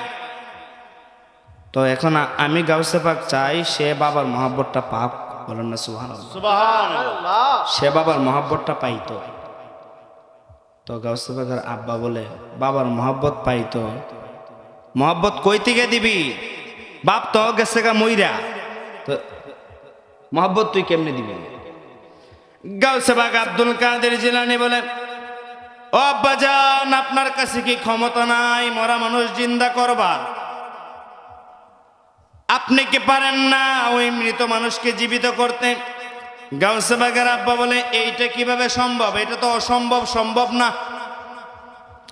তো এখন আমি গাউসে পাক চাই সে বাবার মহাব্বতটা পাক। বলেন না সুবহানাল্লাহ। সুবহানাল্লাহ। সে বাবার মহাব্বতটা পাইতো। তো গাউসে পাকের আব্বা বলে, বাবার মহব্বত পাই তো, মহব্বত কই থেকে দিবি, বাপ তো গেছে গা মইরা, তো মহব্বত তুই কেমনে দিবি? গাউসে পাক আব্দুল কাদের জিলানী বলে, ও আব্বাজান, আপনার কাছে কি ক্ষমতা নাই মরা মানুষ জিন্দা করবার? আপনি কি পারেন না ওই মৃত মানুষকে জীবিত করতে? গাউসে পাকের আব্বা বলে, এইটা কিভাবে সম্ভব? এটা তো অসম্ভব, সম্ভব না,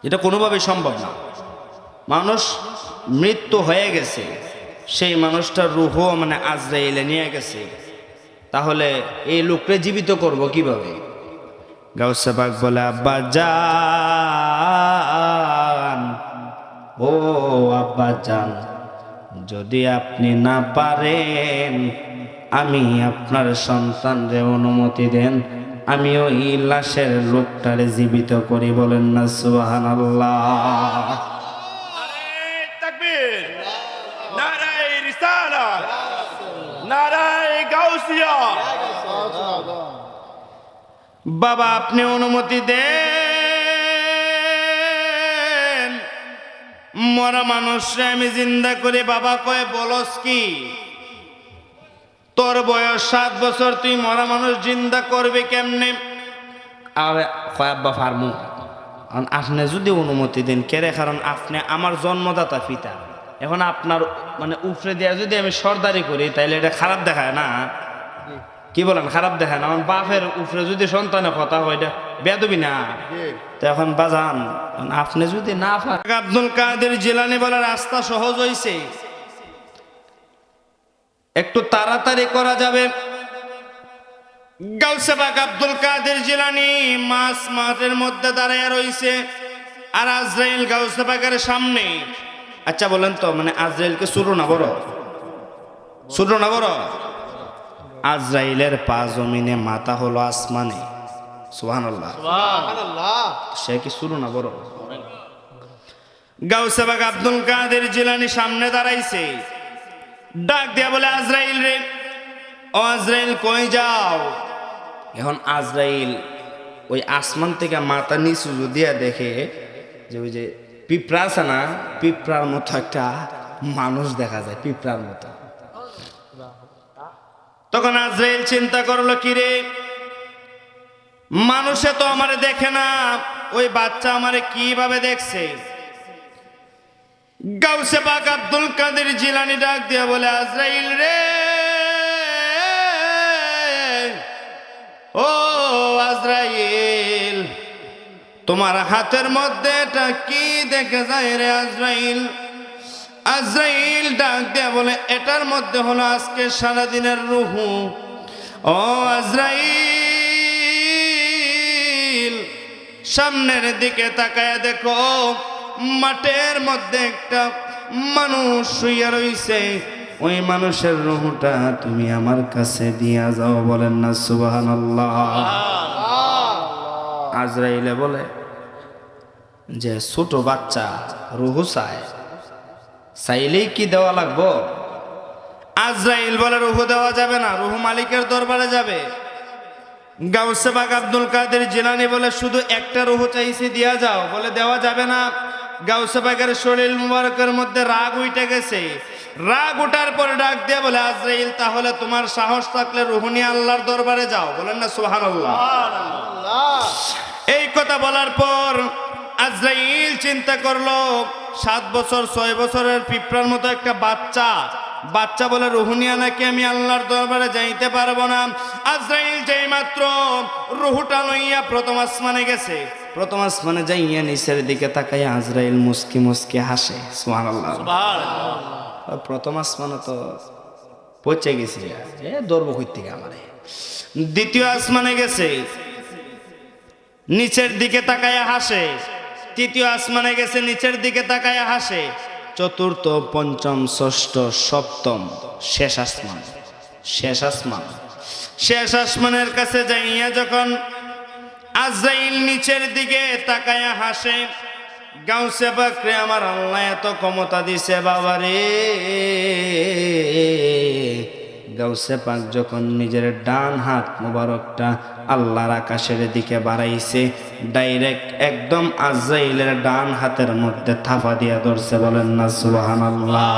এটা কোনোভাবেই সম্ভব না। মানুষ মৃত্যু হয়ে গেছে, সেই মানুষটার রূহ মানে আজরাইলে নিয়ে গেছে, তাহলে এই লোককে জীবিত করব কিভাবে? গাউসে পাক বলে, আব্বা জান, ও আব্বা জান, যদি আপনি না পারেন, আমি আপনার সন্তানরে অনুমতি দেন, আমি ওই লাশের লোকটারে জীবিত করি। বলেন না সুবহানাল্লাহ। নারায়ে তাকবীর, নারায়ে রিসালাত, নারায়ে গাউসিয়া। বাবা আপনি অনুমতি দেন, মরা মানুষরে আমি জিন্দা করে। বাবা কয়, বলস কি? তোর বয়স 7 বছর, তুই মরা মানুষ জিন্দা করবি কেমনে? কয়, আব্বা ফার্মু। আপনি যদি অনুমতি দেন কেরে, কারণ আপনি আমার জন্মদাতা পিতা। এখন আপনার মানে উপরে দেয়া যদি আমি সর্দারি করি, তাইলে এটা খারাপ দেখায় না? কি বলেন, খারাপ দেখায় না? আমার বাপের উপরে যদি সন্তানের কথা হয়, এটা বেদবি না? তো এখন বাজান, আপনি যদি না পারেন। আব্দুল কাদের জিলানী বলে, রাস্তা সহজ হইছে, একটু তাড়াতাড়ি করা যাবে। গাউসে পাক আব্দুল কাদের জিলানী মাঠের মধ্যে দাঁড়ায় রইছে, আর আজরাইল গাউসে পাকের সামনে। আচ্ছা বলেন তো, মানে আজরাইলকে ছোট না বড়? ছোট না বড়? আজরাইলের পা জমিনে, মাথা হলো আসমানে। সুবহানাল্লাহ। সে কি ছোট না বড়? গাউসে পাক আব্দুল কাদের জিলানী সামনে দাঁড়াইছে, ডাক দিয়া বলে, আজরাইল রে, ও আজরাইল কই যাও? এখন আজরাইল ওই আসমান থেকে মাথা নিচু দিয়া দেখে যে ওই যে পিঁপড়া আছে না, পিঁপড়ার মতো একটা মানুষ দেখা যায়, পিঁপড়ার মতো। তখন আজরাইল চিন্তা করলো, কি রে, মানুষে তো আমারে দেখে না, ওই বাচ্চা আমারে কিভাবে দেখছে? গাউসে পাক আব্দুল কাদের জিলানী ডাক দিয়া বলে, আজরাইল রে, ও আজরাইল, তোমার হাতের মধ্যে এটা কি দেখে যায় রে আজরাইল? আজরাইল ডাক দিয়া বলে, এটার মধ্যে হলো আজকে সারাদিনের রূহ। ও আজরাইল, সামনের দিকে তাকায়া দেখো, মাঠের মধ্যে একটা মানুষ শুইয়া রইছে, ওই মানুষের রূহটা তুমি আমার কাছে দিয়া যাও। বলেন না সুবহানাল্লাহ। আজরাইলে বলে যে, ছোট বাচ্চা রূহ চায়, চাইলেই কি দেওয়া লাগবো? আজরাইল বলে, রূহ দেওয়া যাবে না, রূহ মালিকের দরবারে যাবে। গাউসে পাক আব্দুল কাদের জিলানী বলে, শুধু একটা রূহ চাইছি, দিয়া যাও। বলে, দেওয়া যাবে না। গাউসে পাকের শরীর মুবারকের মধ্যে রাগ উঠে গেছে, রাগ উঠার পরে ডাক দিয়ে বলে, আজরাইল, তাহলে তোমার সাহস থাকলে রূহ নিয়ে আল্লাহর দরবারে যাও। বলেন না সুবহানাল্লাহ। এই কথা বলার পর আজরাইল চিন্তা করলো, 7 বছর 6 বছরের পিঁপড়ার মতো একটা বাচ্চা, বাচ্চা বলে রূহ নিয়ে নাকি আমি আল্লাহর দরবারে যাইতে পারবো না। আজরাইল যেই মাত্র রূহটা লইয়া প্রথম আসমানে গেছে, প্রথম আসমানে যাইয়া নিচের দিকে তাকাইয়া আজরাইল মুস্কি মুস্কি হাসে। সুবহানাল্লাহ। প্রথম আসমানে তো পৌঁছে গেছি, দৌড়বো কই থেকে আমারে। দ্বিতীয় আসমানে গেছে, নিচের দিকে তাকাইয়া হাসে। তৃতীয় আসমানে গেছে, নিচের দিকে তাকাইয়া হাসে। চতুর্থ, পঞ্চম, ষষ্ঠ, সপ্তম, শেষ আসমান। শেষ আসমান, শেষ আসমানের কাছে যাইয়া যখন আজরাইল নিচের দিকে তাকাইয়া হাসে, গাউসে পাক রে, আমার আল্লাহ এত ক্ষমতা দিছে বাবারে, গাউসে পাক যখন নিজের ডান হাত মোবারকটা আল্লাহর আকাশের দিকে বাড়াইছে, ডাইরেক্ট একদম আজরাইলের ডান হাতের মধ্যে থাপা দিয়া ধরছে, বলেন না সুবহানাল্লাহ।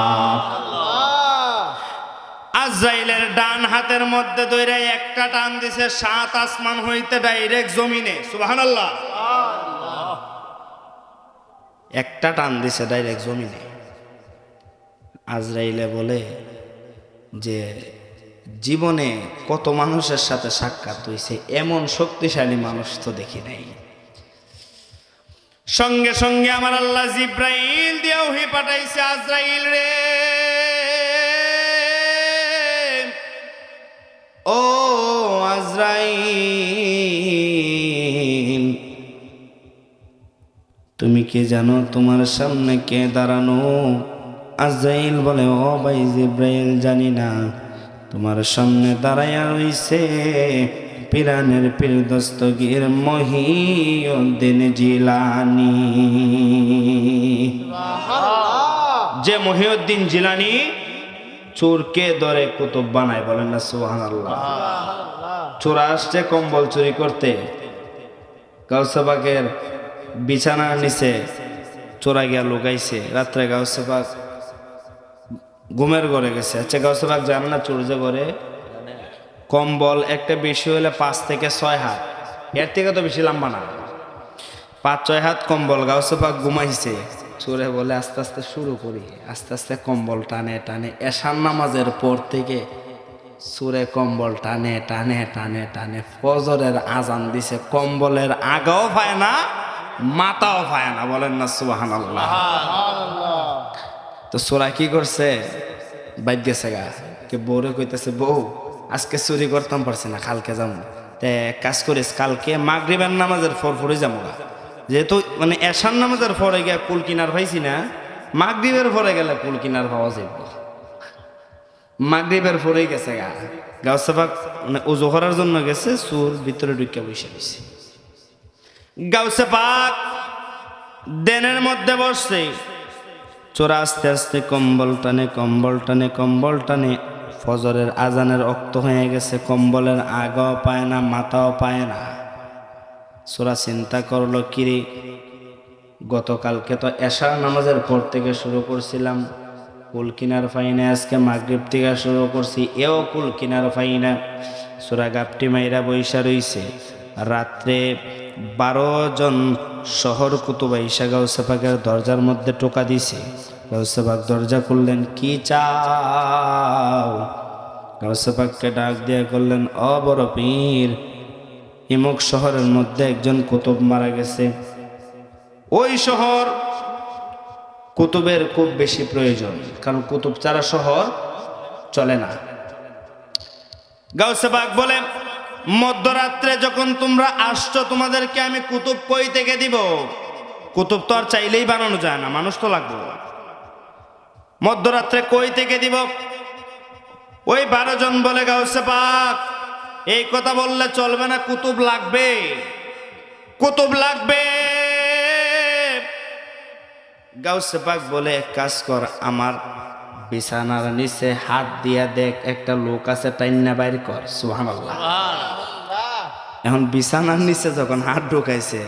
আজরাইলের ডান হাতের মধ্যে ধরে একটা টান দিছে, 7 আসমান হইতে ডাইরেক্ট জমিনে, সুবহানাল্লাহ। একটা টান দিছে ডাইরেক্ট জমিনে। আজরাইলে বলে যে জীবনে কত মানুষের সাথে সাক্ষাৎ হইছে, এমন শক্তিশালী মানুষ তো দেখি নাই। সঙ্গে সঙ্গে আমার আল্লাহ জিব্রাইল দিয়ে ওহী পাঠাইছে, আজরাইল রে, ও আজরাইল, তুমি কি জানো তোমার সামনে কে দাঁড়ানো? আজরাইল বলে, ও ভাই জিব্রাইল, জানি না। তোমার সামনে দাঁড়াইয়া রইছে পিরানের পীর দস্তগীর মহিউদ্দিন জিলানী। যে মহিউদ্দিন জিলানী চোরকে ধরে কুতুব বানায়, বলেন না সুবহানাল্লাহ। চোর আসছে কম্বল চুরি করতে, গাউসে পাকের বিছানার নিচে চোরা গিয়া লুকাইছে। রাত্রে গাউসে পাক ঘুমের ঘরে গেছে। আচ্ছা, গাউসে পাক জানে না চোর যে ঘরে কম্বল একটা বেশি হলে 5 থেকে 6 হাত, এর থেকে তো বেশি লম্বা না, 5-6 হাত কম্বল। গাউসে পাক ঘুমাইছে। চোরে বলে, আস্তে আস্তে শুরু করি। আস্তে আস্তে কম্বল টানে টানে, এশার নামাজের পর থেকে চোরে কম্বল টানে টানে টানে টানে ফজরের আজান দিছে, কম্বলের আগাও পায় না, মাথাও পায় না, বলেন না সুবহানাল্লাহ। তো চোরা কি করছে, বাইক গেছে গা, কে বউরে কইতেছে, বউ আজকে চুরি করতাম পারছি না, কালকে যাবো। তে কাজ করিস, কালকে মাগরিবের নামাজের পর পরে যাবো গা। যেহেতু মানে এশার নামাজের পরে গিয়া কুল কিনার পাইছি না, মাগরিবের পরে গেলে কুল কিনার পাওয়া যাইব। মাগরিবের পরেই গেছে গা। গাউসে পাক মানে ওযু করার জন্য গেছে, চোর ভিতরে ঢুকে বসে রয়েছে। গাউসে পাক দেনের মধ্যে বসছে। চোর আস্তে আস্তে কম্বল টানে কম্বল টানে কম্বল টানে, ফজরের আজানের রক্ত হয়ে গেছে, কম্বলের আগাও পায় না, মাথাও পায় না। চোরা চিন্তা করলো, কিরে গতকালকে তো এশার নামাজের পর থেকে শুরু করছিলাম, কুল কিনার পাই না, আজকে মাগরিব থেকে শুরু করছি, এও কুল কিনার পাই না। চোরা গাপটি মাইরা বৈশা রইছে। রাত্রে 12 জন শহর কুতুব আইসা গাউসে পাকের দরজার মধ্যে টোকা দিছে। গাউসে পাক দরজা খুললেন, কি চাও? গাউসে পাককে ডাক দিয়ে করলেন, ও বড় পীর, ইমুক শহরের মধ্যে একজন কুতুব মারা গেছে, ওই শহর কুতুবের খুব বেশি প্রয়োজন, কারণ কুতুব ছাড়া শহর চলে না। গাউসে পাক বলে, মধ্যরাত্রে যখন তোমরা আসছো, তোমাদেরকে আমি কুতুব কই থেকে দিব? কুতুব তো আর চাইলেই বানানো যায় না, মানুষ তো লাগবে। মধ্যরাত্রে কই থেকে দিব? ওই 12 জন বলে, গাউসে পাক এই কথা বললে চলবে না, কুতুব লাগবে, কুতুব লাগবে। গাউসে পাক বলে, এক কাজ কর, আমার বিছানার নিচে হাত দিয়া দেখ, একটা লোক আছে, টাইন্না বাইর কর। সুবহানাল্লাহ। এখন বিছানার নিচে যখন হাত ঢুকাইছে,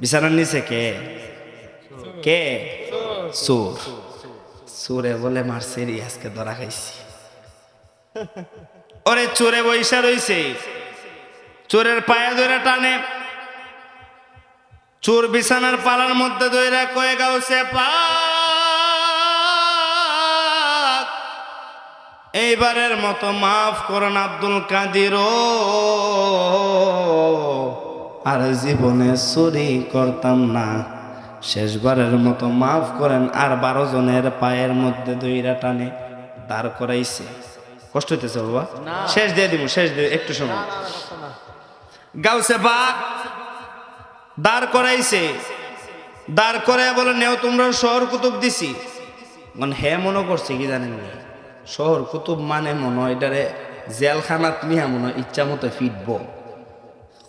বিছানার নিচে কে কে? চোর। চোরে বলে, মারছেরি, আজকে ধরা খাইছি। ওরে চোরে বৈশা রইছে, চোরের পায়ে ধরে টানে, চোর বিছানার পালার মধ্যে ধরে কয়ে, গাউসে পাক এইবারের মতো মাফ করেন আব্দুল কাদির, আর জীবনে চুরি করতাম না, শেষবারের মতো মাফ করেন। আর 12 জনের পায়ের মধ্যে ধইরা টানে দাঁড় করাইছে। কষ্ট হইতেছে বাবা? শেষ দিয়ে দিব, শেষ দিয়ে একটু সময়। গাউসে পাক দাঁড় করাইছে, দাঁড় করাই বলে, নেও তোমরা শহর কুতুব দিছি। হে মনে করছে কি জানেন, শহর কুতুব মানে মনে হয় এটারে জেলখানাত নিয়া মনে হয় ইচ্ছা মতো ফিটবো।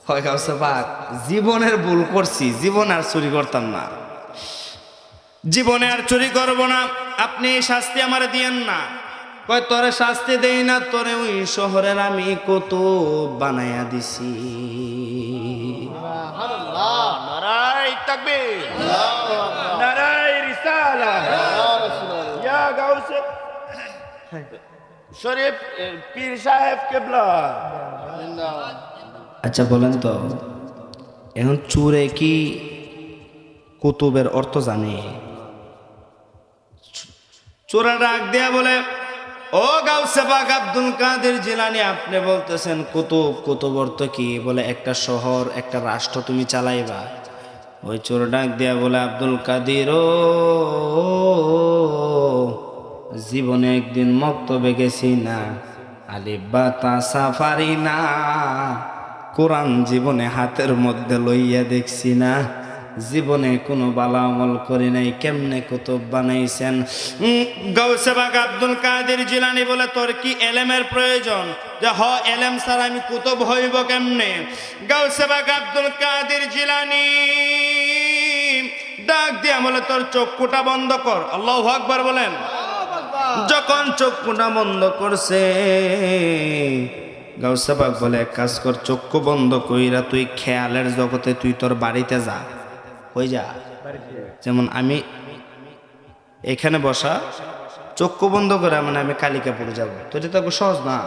হয় গাউসে পাক, জীবনের ভুল করছি, জীবনে আর চুরি করতাম না, জীবনে আর চুরি করব না, আপনি এই শাস্তি আমারে দিয়েন না। কয় তোরে শাস্তি দেই না, তোরে ওই শহরের আমি কত বানাইয়া দিছি। নারায় তাকবীর, নারায় রিসালাত, ইয়া গাউসে শরীফ পীর সাহেব কেবলা। আচ্ছা বলেন তো, এখন চোরে কি কুতুবের অর্থ জানে? চোরা ডাক দেয়া বলে, ও গাউসে পাক আব্দুল কাদের জিলানী, আপনি বলতেছেন কুতুব, কুতুব অর্থ কি? বলে একটা শহর, একটা রাষ্ট্র তুমি চালাইবা। ওই চোর ডাক দেয়া বলে, আব্দুল কাদের ও জীবনে একদিন মক্তবে গেছি না, আলিফ বা তা সাফারি না, কোরআন জীবনে হাতের মধ্যে লইয়া দেখছি না, জীবনে কোনো বালা আমল করি নাই, কেমনে কুতুব বানাইছেন? গাউসে পাক আব্দুল কাদের জিলানী বলে, তোর কি এলেমের প্রয়োজন? যে হ, এলেম ছাড়া আমি কুতুব হইব কেমনে? গাউসে পাক আব্দুল কাদের জিলানী ডাক দিয়া বলে, তোর চক্ষুটা বন্ধ কর। আল্লাহু আকবার বলেন। যখন চক্ষুটা বন্ধ করছে, গাউসে পাক বলে, এক কাজ কর, চক্ষু বন্ধ কইরা তুই খেয়ালের জগতে তুই তোর বাড়িতে যা। কই যা? যেমন আমি এখানে বসা, চক্ষু বন্ধ করে মানে আমি কালিকাপুর যাব, তো এটা তো সহজ না,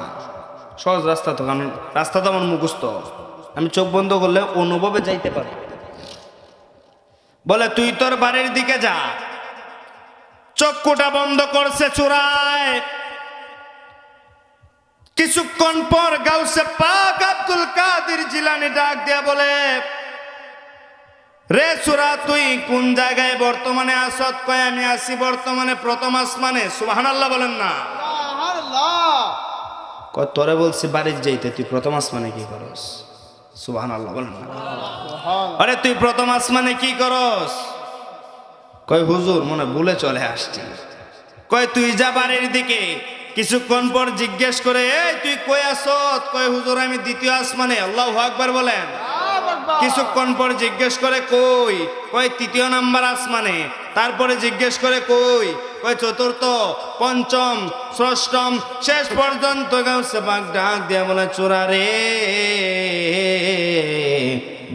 সহজ রাস্তা তো, কারণ রাস্তা তো আমার মুখস্থ, আমি চোখ বন্ধ করলে অনুভবে যাইতে পারি। বলে তুই তোর বাড়ির দিকে যা। চক্ষুটা বন্ধ করছে চূড়ায়। কিছুক্ষণ পর গাউসে পাক আব্দুল কাদের জিলানী ডাক দিয়া বলে, রে চূড়া, তুই কোন জায়গায় বর্তমানে আসত? কয় আমি আসি বর্তমানে প্রথম আসমানে। সুবহানাল্লাহ বলেন না। কয় তোরে বলছি বাড়ি যাইতে, তুই প্রথম আসমানে কি করস? সুবহানাল্লাহ বলেন না। আরে তুই প্রথম আসমানে কি করস? কয় হুজুর মনে ভুলে চলে আসছি। কয় তুই যা বাড়ির দিকে। কিছুক্ষণ পর জিজ্ঞেস করে, এই তুই কই আসত? কয় হুজুর আমি দ্বিতীয় আসমানে। আল্লাহু আকবার বলেন। কিছুক্ষণ পর জিজ্ঞেস করে কই? কয় তৃতীয় নাম্বার আসমানে। তারপরে জিজ্ঞেস করে কই? কয় চতুর্থ, পঞ্চম, ষষ্ঠম, শেষ পর্যন্ত গাউসে পাক ডাক দিয়া বলে, চোরা রে,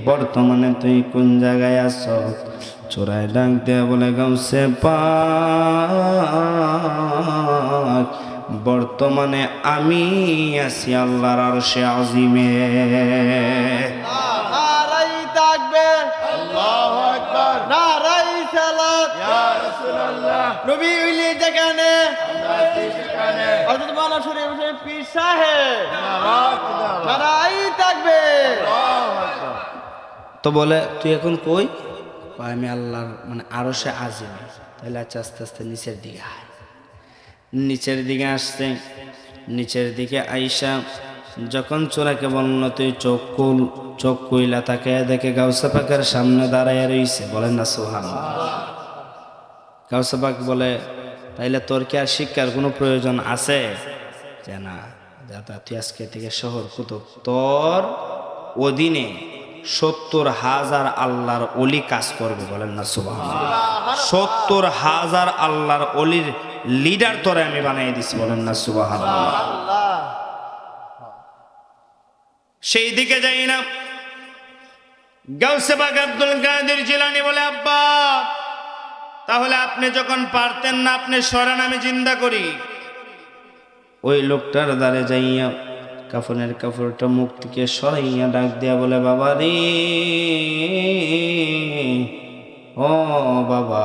বর্তমানে তুই কোন জায়গায় আসত? চোরায় ডাক দিয়া বলে, গাউসে পাক, বর্তমানে আমি আছি আল্লাহর আরশে আজিমে। নারাই তাকবীর, আল্লাহু আকবার, নারাই সালাত, ইয়া রাসূলুল্লাহ, নবী উইলি যেখানে, আমরা সেখানে। হযরত মাওলানা শরীফ পীর সাহেব, নারায় নারাই তাকবীর। আল্লাহু আকবার। তো বলে তুই এখন কই? কয় আমি আল্লাহর মানে আরশে আজিমে। তাহলে আচ্ছা, আস্তে আস্তে নিচের দিকে আয়। নিচের দিকে আসছে, নিচের দিকে আইসা যখন চোরাকে বলল তুই চোখ কইলা, তাকে দেখে গাউসে পাকের সামনে দাঁড়াইয়া রইছে। বলেন না সুবহানাল্লাহ। গাউসে পাক বলে, তাইলে তোর কি আর শিক্ষার কোনো প্রয়োজন আছে? যে না, দাদা তুই আজকে থেকে শহর কুতুব, তোর অধীনে 70,000 আল্লাহর অলি কাজ করবে। বলেন না সুবহানাল্লাহ। 70,000 আল্লাহর অলির লিডার তোরে আমি বানিয়ে দিছি। বলেন না সুবহানাল্লাহ। আল্লাহ, সেই দিকে যাই না। গাউসে পাক আব্দুল কাদের জিলানী বলে, আব্বা তাহলে আপনি যখন পারতেন না, আপনি সরেন, আমি জিন্দা করি। ওই লোকটার দ্বারে যাইয়া কাফনের কাপড়টা মুখ থেকে সরাইয়া ডাক দিয়া বলে, বাবা রে, ও বাবা,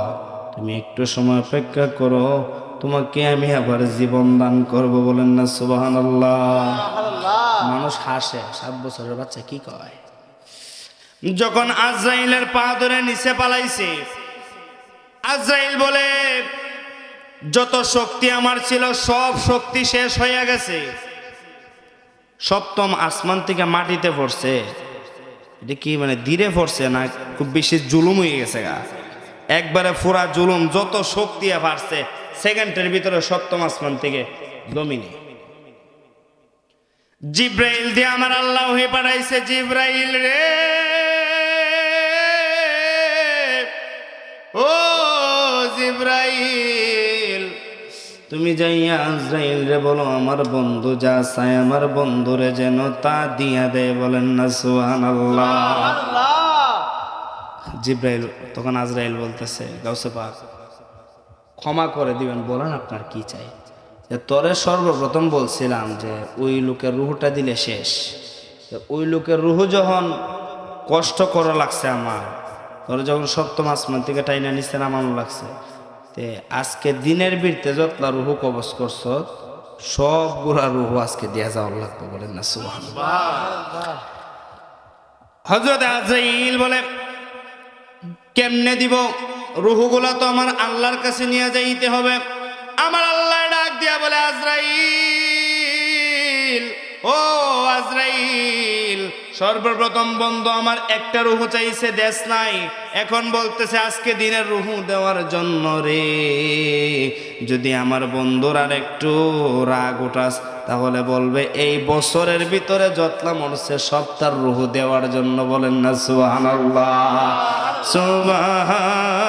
তুমি একটু সময় অপেক্ষা করো, তোমাকে আমি আবার জীবন দান করব। বলেন না সুবহানাল্লাহ। মানুষ হাসে, 7 বছরের বাচ্চা কি কয়? যখন আজরাইলের পা ধরে নিচে পালাইছে, আজরাইল বলে, যত শক্তি আমার ছিল সব শক্তি শেষ হয়ে গেছে। সপ্তম আসমান থেকে মাটিতে পড়ছে। এটা কি মানে ধীরে পড়ছে না খুব বেশি জুলুম হয়ে গেছে গা? একবারে পুরা জুলুম, যত শক্তি পারছে সেকেন্ডের ভিতরে সপ্তম আসমান থেকে জমিনে। জিব্রাইল দিয়ে আমার আল্লাহ হয়ে পাঠাইছে, জিব্রাইল রে, ও জিব্রাইল, তুমি যাইয়া আজরাইল রে বলো আমার বন্ধু যা চায় আমার বন্ধুরে যেন তা দিয়া দেয়, বলেন না সুবহানাল্লাহ। আল্লাহ জিব্রাইল তখন আজরাইল বলতেছে গাউসে পাক ক্ষমা করে দিবেন, বলেন আপনার কি চাই। যে তোরে সর্বপ্রথম বলছিলাম যে ওই লোকের রুহটা দিলে শেষ, তো ওই লোকের রুহ যখন কষ্ট করা লাগছে আমার, তোরে যখন সপ্তম আসমান থেকে টাইনা নিচে নামানো লাগছে, তে আজকে দিনের বীরতে যতলা রুহু কবজ করছ সবগুলা রুহু আজকে দিয়া যাওয়ার লাগবে, বলেন না সুবহানাল্লাহ। হযরত আজরাইল বলে কেমনে দিব, রুহুগুলা তো আমার আল্লাহর কাছে নিয়ে যাইতে হবে। আমার আল্লাহ ডাক দিয়া বলে আজরাইল, ও আজরাইল, সর্বপ্রথম বন্ধু আমার একটা রুহু চাইছে, দেশ নাই, এখন বলতেছে আজকে দিনের রুহু দেওয়ার জন্য রে। যদি আমার বন্ধুর আর একটু রাগ উঠাস তাহলে বলবে এই বছরের ভিতরে যতলা মরছে সব তার রুহু দেওয়ার জন্য, বলেন না সুবহানাল্লাহ সুবহানাল্লাহ।